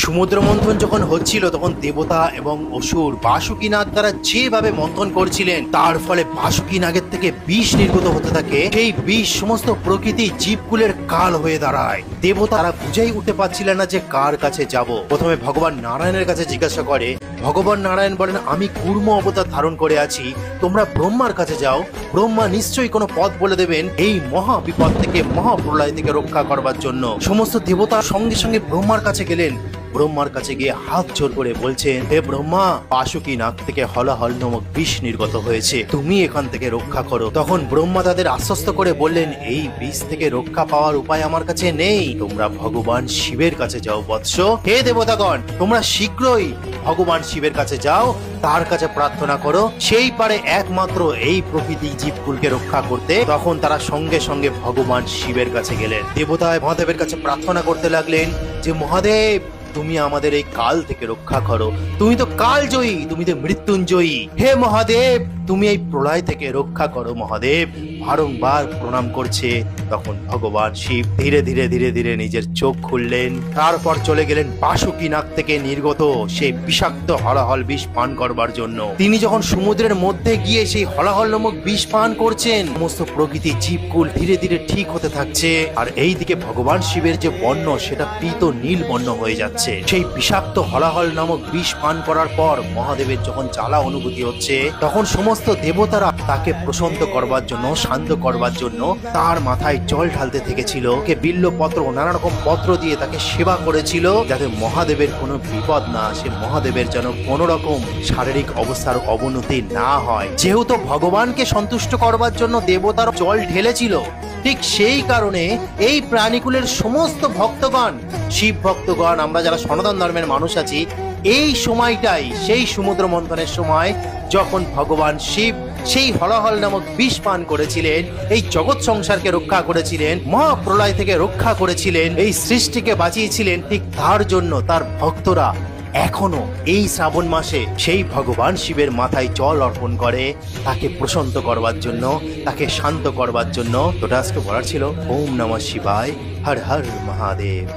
সমুদ্র মন্থন যখন হচ্ছিল তখন দেবতা এবং অসুর বাসুকীনাগ দ্বারা যেভাবে মন্থন করছিলেন তার ফলে বাসুকীনাগের থেকে বিষ নির্গত হতে থাকে। সেই বিষ সমস্ত প্রকৃতি জীবকুলের কাল হয়ে দাঁড়ায়। দেবতারা বুঝেই উঠতে পারছিলেন না যে কার কাছে যাব। প্রথমে ভগবান নারায়ণের কাছে জিজ্ঞাসা করে। ভগবান নারায়ণ বলেন, আমি কূর্ম অবতার ধারণ করে আছি, তোমরা ব্রহ্মার কাছে যাও, ব্রহ্মা নিশ্চয়ই কোনো পথ বলে দেবেন এই মহা বিপদ থেকে, মহাপ্রলয় থেকে রক্ষা করবার জন্য। সমস্ত দেবতা সঙ্গে সঙ্গে ব্রহ্মার কাছে গেলেন। ব্রহ্মার কাছে গিয়ে হাত জোর করে বলছেন, হে ব্রহ্মা, বাসুকীনাগ থেকে হলাহল নামক বিষ নির্গত হয়েছে, তুমি এখান থেকে রক্ষা করো। তখন ব্রহ্মা তাদের আশ্বস্ত করে বললেন, এই বিষ থেকে রক্ষা পাওয়ার উপায় আমার কাছে নেই, তোমরা ভগবান শিবের কাছে যাও বৎস। হে দেবতাগণ, তোমরা শীঘ্রই ভগবান শিবের কাছে যাও, তার কাছে প্রার্থনা করো, সেই পারে একমাত্র এই প্রকৃতি জীবকুলকে রক্ষা করতে। তখন তারা সঙ্গে সঙ্গে ভগবান শিবের কাছে গেলেন। দেবতায় মহাদেবের কাছে প্রার্থনা করতে লাগলেন যে, মহাদেব, তুমি আমাদের এই কাল থেকে রক্ষা করো, তুমি তো কালজয়ী, তুমি তো মৃত্যুঞ্জয়ী। হে মহাদেব, তুমি এই প্রলয় থেকে রক্ষা করো মহাদেব। বারংবার প্রণাম করছে। তখন ভগবান শিব ধীরে ধীরে ধীরে ধীরে নিজের চোখ খুললেন। তারপর চলে গেলেন বাসুকীনাগ থেকে নির্গত সেই বিষাক্ত হলাহল বিষ পান করবার জন্য। তিনি যখন সমুদ্রের মধ্যে গিয়ে সেই হলাহল নামক বিষ পান করছেন, সমস্ত প্রকৃতি জীবকুল ধীরে ধীরে ঠিক হতে থাকছে। আর এইদিকে ভগবান শিবের যে বর্ণ, সেটা পীত নীল বর্ণ হয়ে যাচ্ছে। সেই বিষাক্ত হলাহল নামক বিষ পান করার পর মহাদেবের যখন জ্বালা অনুভূতি হচ্ছে, তখন সমস্ত দেবতারা তাকে প্রশান্ত করবার জন্য, শান্ত করবার জন্য তার মাথায় জল ঢালতে থেকেছিল। কে বিল্লপত্র, নানা রকম পত্র দিয়ে তাকে সেবা করেছিল, যাতে মহাদেবের কোনো বিপদ না আসে, মহাদেবের যেন কোনো রকম শারীরিক অবস্থার অবনতি না হয়। যেহেতু ভগবানকে সন্তুষ্ট করবার জন্য দেবতারা জল ঢেলেছিল, ঠিক সেই কারণে এই প্রাণীকুলের সমস্ত ভক্তগণ, শিব ভক্তগণ, আমরা যারা সনাতন ধর্মের মানুষ আছি, এই সময়টাই সেই সমুদ্র মন্থনের সময় যখন ভগবান শিব সেই হলাহল নামক বিষ পান করেছিলেন, এই জগৎ সংসারকে রক্ষা করেছিলেন, মহাপ্রলয় থেকে রক্ষা করেছিলেন, এই সৃষ্টিকে বাঁচিয়েছিলেন। ঠিক তার জন্য তার ভক্তরা এখনো এই শ্রাবণ মাসে সেই ভগবান শিবের মাথায় জল অর্পণ করে, তাকে প্রশান্ত করবার জন্য, তাকে শান্ত করবার জন্য। ওটা আজকে বলার ছিল। ওম নমঃ শিবায়, হর হর মহাদেব।